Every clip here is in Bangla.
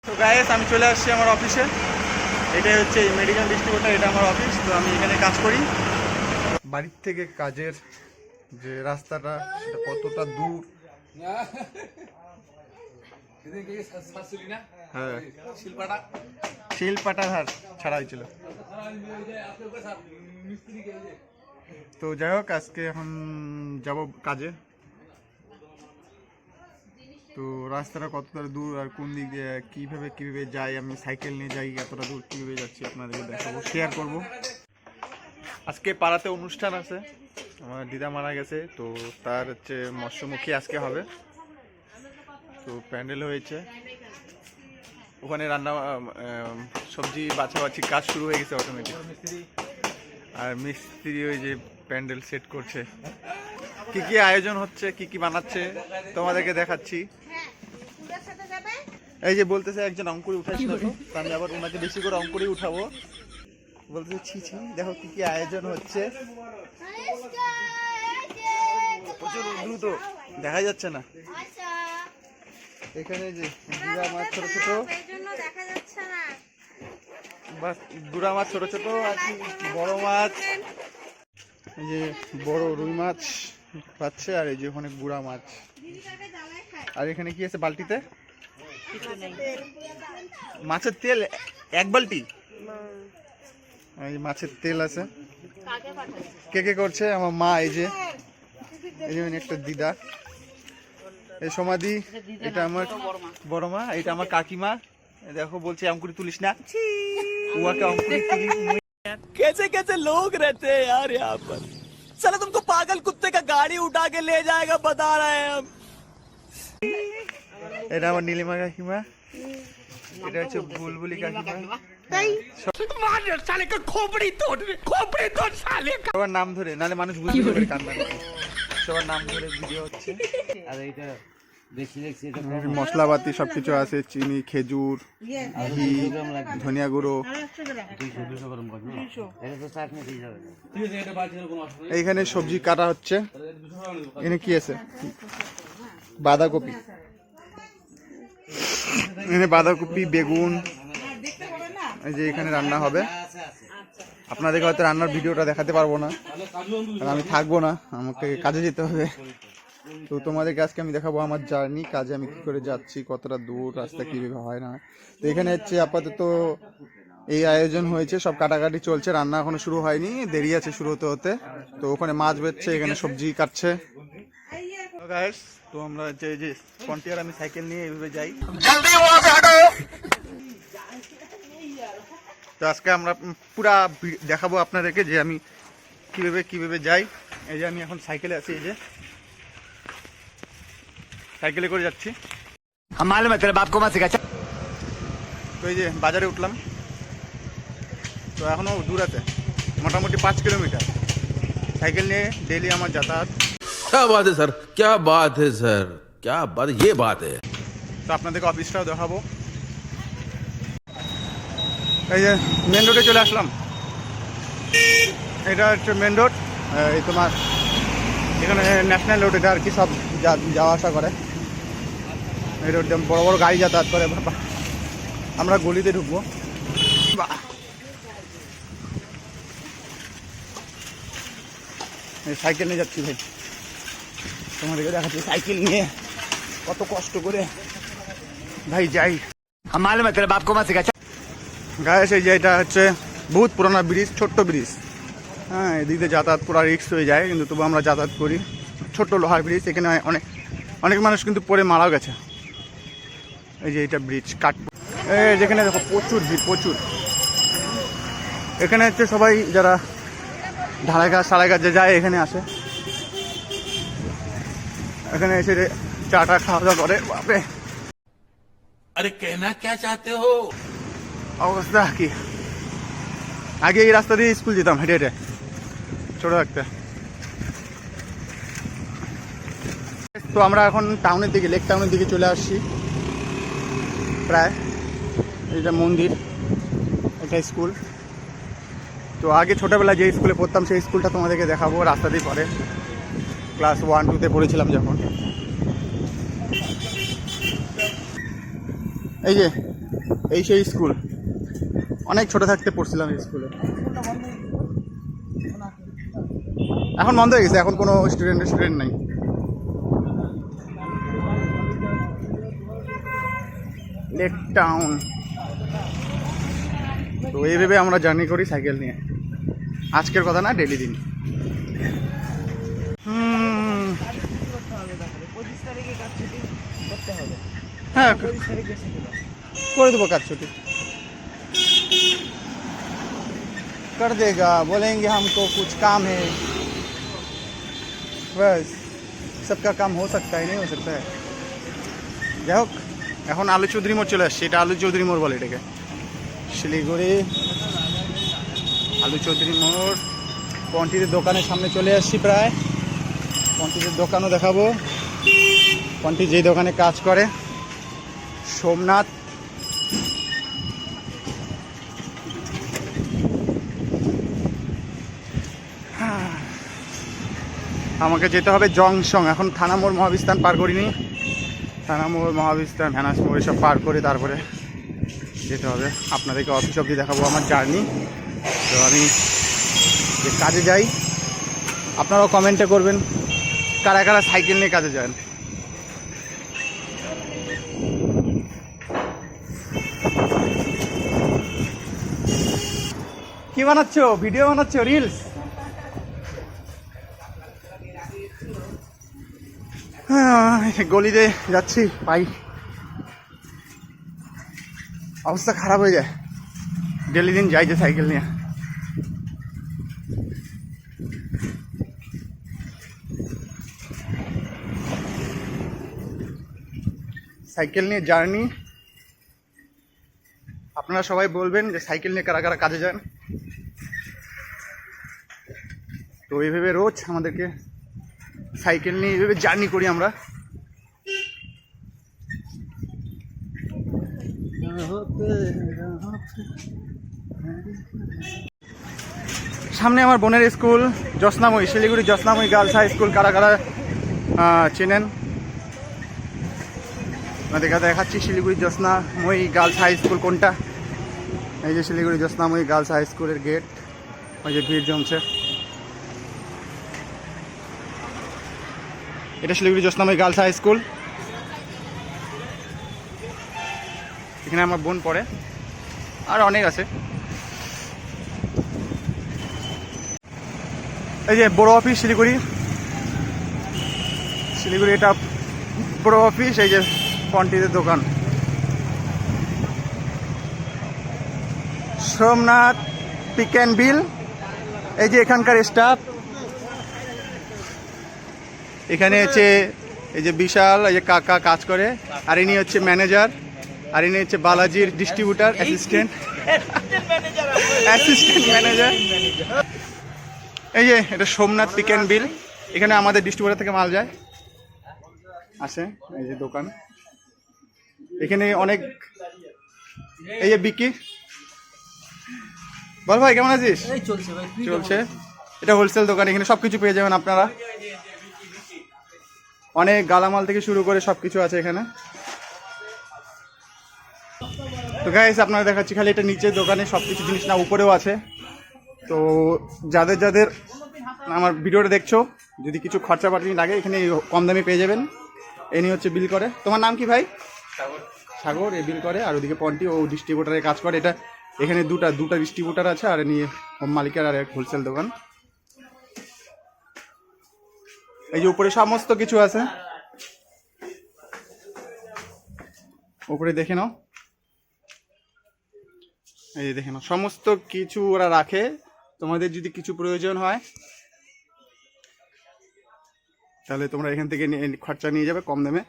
তো গাইস আমি চলে আসছি আমার অফিসে। এটাই হচ্ছে মেডিকেল ডিস্ট্রিবিউটর, এটা আমার অফিস। তো আমি এখানে কাজ করি। বাড়ির থেকে কাজের যে রাস্তাটা সেটা কতটা দূর, হ্যাঁ শিলপাটা ধার ছাড়া হয়েছিল। তো যাই হোক, আজকে এখন যাব কাজে। তো রাস্তাটা কতটা দূর আর কোন দিক দিয়ে কীভাবে যাই, আমি সাইকেল নিয়ে যাই, এতটা দূর কীভাবে যাচ্ছি আপনাদেরকে দেখাবো, শেয়ার করব। আজকে পাড়াতে অনুষ্ঠান আছে, আমার দিদা মারা গেছে, তো তার হচ্ছে মৎস্যমুখী আজকে হবে। তো প্যান্ডেল হয়েছে, ওখানে রান্না সবজি বাছাবাছি কাজ শুরু হয়ে গেছে অটোমেটিক। আর মিস্ত্রি ওই যে প্যান্ডেল সেট করছে, কি কি আয়োজন হচ্ছে, কি কি বানাচ্ছে তোমাদেরকে দেখাচ্ছি। এই যে বলতেছে একজন অঙ্কুরি উঠাইছিল, তো আমি আবার ওনাকে বেশি করে অঙ্কুরি উঠাবো। বলতেছে ছি ছি, দেখো কি কি আয়োজন হচ্ছে, প্রচুর দ্রুত দেখা যাচ্ছে না। এখানে যে গুড়া মাছ ছোট ছোট, গুড়া মাছ ছোট ছোট, আর বড় মাছ, এই যে বড় রুই মাছ পাচ্ছে, আর এই যে ওখানে গুড়া মাছ। আর এখানে কি আছে বালতিতে? মাছের তেল এক বালতি, এই মাছের তেল আছে। কে কে করছে? আমার মা, এই যে একটা দিদা, এই সমাধি, এটা আমার বড় মা, এটা আমার কাকিমা। দেখো বলছে অঙ্কুরি তুলিস না, উহাকে অঙ্কুরি তুলি। कैसे कैसे लोग रहते हैं यार यहाँ पर। साला तुमको पागल कुत्ते का गाड़ी उठा के ले जाएगा, बता रहे हैं हम। এটা আমার নীলিমা কাকিমা, এটা হচ্ছে বুলবুলি কাকিমা। साले का खोपड़ी तोड़ साले का। সবার নাম ধরে, নাহলে মানুষ বুঝতে পারবে কান্না করে। সবার নাম ধরে ভিডিও হচ্ছে। আর এইটা দেখছি মশলাপাতি সবকিছু আছে, চিনি, খেজুর, ঘি, ধনিয়া গুঁড়ো। এইখানে সবজি কাটা হচ্ছে। এখানে কি আছে? বাঁধাকপি, এখানে বাঁধাকপি, বেগুন। এই যে এখানে রান্না হবে। আপনাদেরকে হয়তো রান্নার ভিডিওটা দেখাতে পারবো না, কারণ আমি থাকবো না, আমাকে কাজে যেতে হবে। তো তোমাদেরকে আজকে আমি দেখাবো আমার জার্নি, কাজে আমি কি করে যাচ্ছি, কতটা দূর রাস্তা, কীভাবে হয় না। তো এখানে হচ্ছে আপাতত এই আয়োজন হয়েছে, সব কাটাকাটি চলছে, রান্না এখনো শুরু হয়নি, দেরি আছে শুরু হতে হতে। তো ওখানে মাছ বেচছে, এখানে সবজি কাটছে। তো আমরা যে ফ্রন্টিয়ার, আমি সাইকেল নিয়ে এইভাবে যাই। তো আজকে আমরা পুরা দেখাবো আপনাদেরকে যে আমি কিভাবে যাই। এই যে আমি এখন সাইকেলে আছি, এই যে সাইকেলে করে যাচ্ছি। তো এই যে বাজারে উঠলাম, তো এখনো দূর আছে, মোটামুটি 5 কিলোমিটার সাইকেল নিয়ে ডেইলি আমার যাতায়াত। क्या बात है सर, क्या बात है सर, क्या बात, ये बात है। তো আপনাদেরকে অফিসটাও দেখাবো। এই যে মেন রোডে চলে আসলাম, এটা হচ্ছে মেন রোড। এই তোমার এখানে ন্যাশনাল রোড, এটা আর কি সব যাওয়া আসা করে। এই রোড বড় বড় গাড়ি যাতায়াত করে। আমরা গলিতে ঢুকবো। সাইকেল নিয়ে যাচ্ছি ভাই, তোমাদেরকে দেখাচ্ছি সাইকেল নিয়ে কত কষ্ট করে ভাই যাই। গায়ে সেই যে এটা হচ্ছে বহুত পুরোনো ব্রিজ, ছোট্ট ব্রিজ। হ্যাঁ, এদিক দিয়ে যাতায়াত পুরো রিস্ক হয়ে যায়, কিন্তু তবু আমরা যাতায়াত করি। ছোট্ট লোহার ব্রিজ, এখানে অনেক মানুষ কিন্তু পরে মারা গেছে। এই যে এটা ব্রিজ কাটবো, এই যেখানে দেখো প্রচুর ভিড়, প্রচুর। এখানে হচ্ছে সবাই যারা ঢালাই গাছ সারাই গাছ যে যায় এখানে আসে, এখানে এসে চাটা খাওয়া দাওয়া করে। বাপরে, अरे कहना क्या चाहते हो? অবস্থা কি। আগে এই রাস্তা দিয়ে স্কুল যেতাম হেঁটে হেঁটে ছোট থাকতে। তো আমরা এখন টাউনের দিকে, লেক টাউনের দিকে চলে আসছি প্রায়। এটা মন্দির, এটা স্কুল। তো আগে ছোটোবেলায় যে স্কুলে পড়তাম সেই স্কুলটা তোমাদেরকে দেখাবো, রাস্তা দিয়ে পড়ে। ক্লাস 1-2তে পড়েছিলাম যখন। এই যে এই সেই স্কুল, অনেক ছোট থাকতে পড়ছিলাম এই স্কুলে। এখন বন্ধ হয়ে গেছে, এখন কোনো স্টুডেন্ট নাই। Lake town. তো এইভাবে আমরা জার্নি করি সাইকেল নিয়ে, আজকের কথা না, ডেলি দিন। হ্যাঁ করে দেবো কাজ ছুটি, कर देगा, बोलेंगे हमको कुछ काम है, बस सबका काम हो सकता है, नहीं हो सकता है। যাই হোক, এখন আলু চৌধুরী মোড় চলে আসছে, এটা আলু চৌধুরী মোড় বলে এটাকে, শিলিগুড়ি আলু চৌধুরী মোড়। পন্টিদের দোকানের সামনে চলে আসছি প্রায়, পন্টিদের দোকানও দেখাবো। পন্টি যেই দোকানে কাজ করে, সোমনাথ। আমাকে যেতে হবে জংশন, এখন থানামোড় মহাবিস্তান পার করিনি, থানামোড় মহাবিস্তান ভ্যানাস মোড় এসব পার করে তারপরে যেতে হবে। আপনাদেরকে অফিস অবধি দেখাবো আমার জার্নি। তো আমি যে কাজে যাই, আপনারাও কমেন্টে করবেন কারা কারা সাইকেল নিয়ে কাজে যান। কি বানাচ্ছ, ভিডিও বানাচ্ছ, রিলস? গলিতে যাচ্ছি, পাই অবস্থা খারাপ হয়ে যায়, ডেলি দিন যাই যে সাইকেল নিয়ে। সাইকেল নিয়ে জার্নি, আপনারা সবাই বলবেন যে সাইকেল নিয়ে কারা কারা কাজে যান। তো এইভাবে রোজ আমাদেরকে সাইকেল নিয়ে এইভাবে জার্নি করি আমরা। সামনে আমার বোনের school Jyotsnamoyee, Siliguri Jyotsnamoyee girls high school. কারা কারা চেনেন আপনাদেরকে দেখাচ্ছি Siliguri Jyotsnamoyee girls high school কোনটা। এই যে শিলিগুড়ি জ্যোৎস্নাময়ী গার্লস হাই স্কুলের গেট, ওই যে ভিড় জমছে, এটা Siliguri Jyotsnamoyee girls high school. এখানে আমার বোন পড়ে, আর অনেক আছে। এই যে বড় অফিস শিলিগুড়ি, শিলিগুড়ি এটা বড় অফিস। এই যে পন্টিদের দোকান, সোমনাথ পিক অ্যান্ড বিল। এই যে এখানকার স্টাফ, এখানে হচ্ছে এই যে বিশাল, এই যে কাকা কাজ করে, আর ইনি হচ্ছে ম্যানেজার, আর ইনি হচ্ছে বালাজির ডিস্ট্রিবিউটার অ্যাসিস্ট্যান্ট ম্যানেজার। এই যে এটা সোমনাথ পিক অ্যান্ড বিল, এখানে আমাদের ডিস্ট্রিবিউটার থেকে মাল যায় আসে। এই যে দোকান, এখানে অনেক। এই যে বিকি, বল ভাই কেমন আছিস? চলছে, এটা হোলসেল দোকান, এখানে সবকিছু পেয়ে যাবেন আপনারা, অনেক গালামাল থেকে শুরু করে সবকিছু আছে এখানে। তো গাইস আপনারা দেখাচ্ছি, খালি এটা নিচের দোকানে সবকিছু জিনিস না, উপরেও আছে। তো যাদের যাদের আমার ভিডিওটা দেখছো, যদি কিছু খরচাপাতি লাগে এখানে কম দামে পেয়ে যাবেন। এনি হচ্ছে বিল করে। তোমার নাম কি ভাই? সাগর। এ বিল করে, আর ওদিকে পন্টি ও ডিস্ট্রিবিউটারে কাজ করে। এটা এখানে দুটা ডিস্ট্রিবিউটার আছে, আর নিয়ে মালিকের আর এক হোলসেল দোকান। এই যে উপরে সমস্ত কিছু আছে, উপরে দেখে নাও। এই যে দেখে নাও, সমস্ত কিছু ওরা রাখে। তোমাদের যদি কিছু প্রয়োজন হয় তাহলে তোমরা এখান থেকে খরচা নিয়ে যাবে কম দামে।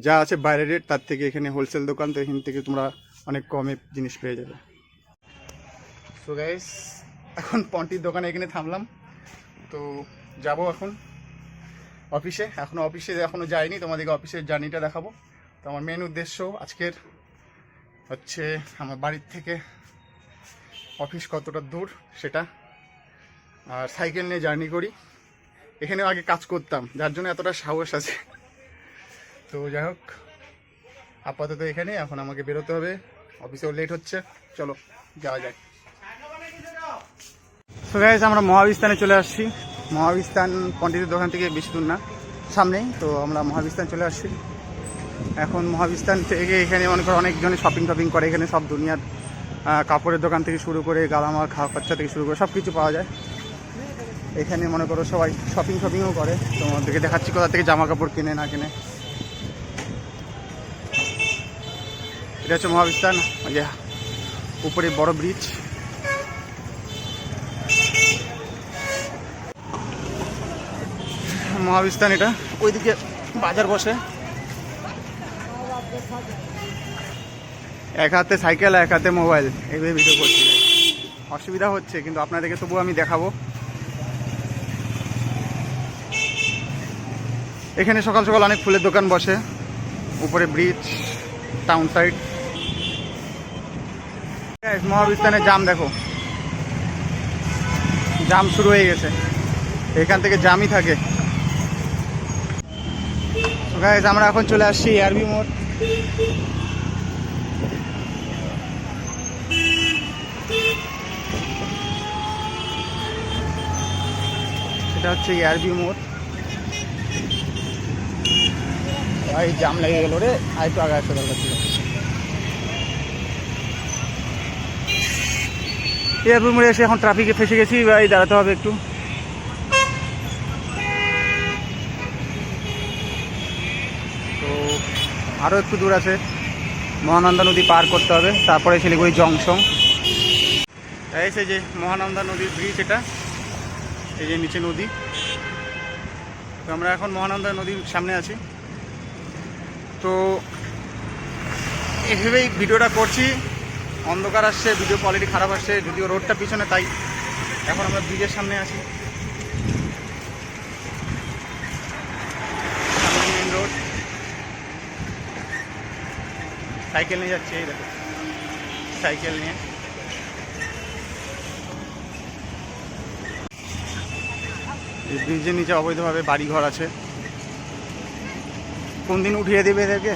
যা আছে বাইরের রেট তার থেকে এখানে হোলসেল দোকান, তো এখান থেকে তোমরা অনেক কমে জিনিস পেয়ে যাবে। সো গাইস, এখন পন্টির দোকানে এখানে থামলাম। তো যাব এখন অফিসে, এখনও যাইনি, তোমাদেরকে অফিসের জার্নিটা দেখাবো। তো আমার মেন উদ্দেশ্য আজকের হচ্ছে আমার বাড়ির থেকে অফিস কতটা দূর সেটা, আর সাইকেল নিয়ে জার্নি করি। এখানেও আগে কাজ করতাম, যার জন্য এতটা সাহস আছে। তো যাই হোক, আপাতত এখানে এখন আমাকে বেরোতে হবে অফিসেও লেট হচ্ছে, চলো যাওয়া যায়। তো গাইস আমরা মহাবিস্তানে চলে আসছি। মহাবিস্তান পণ্ডিতের দোকান থেকে বেশি দূর না, সামনেই। তো আমরা মহাবিস্তান চলে আসছি। এখন মহাবিস্তান থেকে এখানে মনে করো অনেকজনে শপিং করে। এখানে সব দুনিয়ার কাপড়ের দোকান থেকে শুরু করে গালামাল, খাওয়া খরচা থেকে শুরু করে সব কিছু পাওয়া যায় এখানে। মনে করো সবাই শপিংও করে। তোমাদেরকে দেখাচ্ছি কোথা থেকে জামা কাপড় কিনে না কিনে। এটা হচ্ছে মহাবিস্তান, ওই যে উপরে বড় ব্রিজ। মহাবিস্তান এটা, ওইদিকে বাজার বসে। এক হাতে সাইকেল, এক হাতে মোবাইল, এইভাবে ভিডিও করছি। অসুবিধা হচ্ছে, কিন্তু আপনাদেরকে তবুও আমি দেখাবো। এখানে সকাল সকাল অনেক ফুলের দোকান বসে, উপরে ব্রিজ, টাউন সাইড। মহাবিস্তানের জাম দেখো, জাম শুরু হয়ে গেছে, এখান থেকে জামই থাকে। গাইস আমরা এখন চলে আসছি এআরবি মোড়। এটা হচ্ছে এআরবি মোড়। ভাই জাম লেগে গেল রে, আর একটু আগে আসা দরকার ছিল। এআরবি মোড়ে এসে এখন ট্রাফিকে ফেসে গেছি ভাই, দাঁড়াতে হবে একটু। তো আরও একটু দূর আছে, মহানন্দা নদী পার করতে হবে, তারপরে শিলিগুড়ি জংশন। এই যে মহানন্দা নদীর ব্রিজ, এটা এই যে নিচে নদী। তো আমরা এখন মহানন্দা নদীর সামনে আছি। তো এভাবেই ভিডিওটা করছি। অন্ধকার আসছে, ভিডিও কোয়ালিটি খারাপ আসছে, যদিও রোডটা পিছনে, তাই এখন আমরা ব্রিজের সামনে আছি। মেন রোড, সাইকেল নিয়ে যাচ্ছে, এই দেখো সাইকেল নিয়ে। এই ব্রিজের নিচে অবৈধভাবে বাড়িঘর আছে, কোন দিন উঠিয়ে দেবে এদেরকে।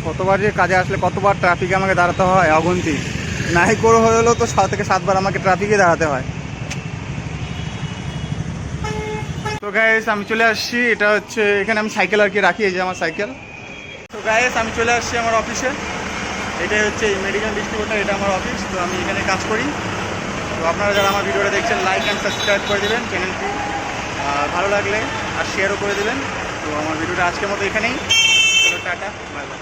কতবার যে কাজে আসলে কতবার ট্রাফিকে আমাকে দাঁড়াতে হয় অগুন্তি, নাই করে হলেও তো 6 থেকে 7 বার আমাকে ট্রাফিকে দাঁড়াতে হয়। তো গাইস আমি চলে আসছি, এটা হচ্ছে এখানে আমি সাইকেল আর কি রাখি, এই যে আমার সাইকেল। তো গাইস আমি চলে আসছি আমার অফিসে। এটাই হচ্ছে মেডিকেল ডিস্ট্রিবিউটর, এটা আমার অফিস। তো আমি এখানে কাজ করি। তো আপনারা যারা আমার ভিডিওটা দেখছেন, লাইক অ্যান্ড সাবস্ক্রাইব করে দেবেন চ্যানেলটি, ভালো লাগলে আর শেয়ারও করে দেবেন। তো আমার ভিডিওটা আজকের মতো এখানেই, চলো টাটা, বাই বাই।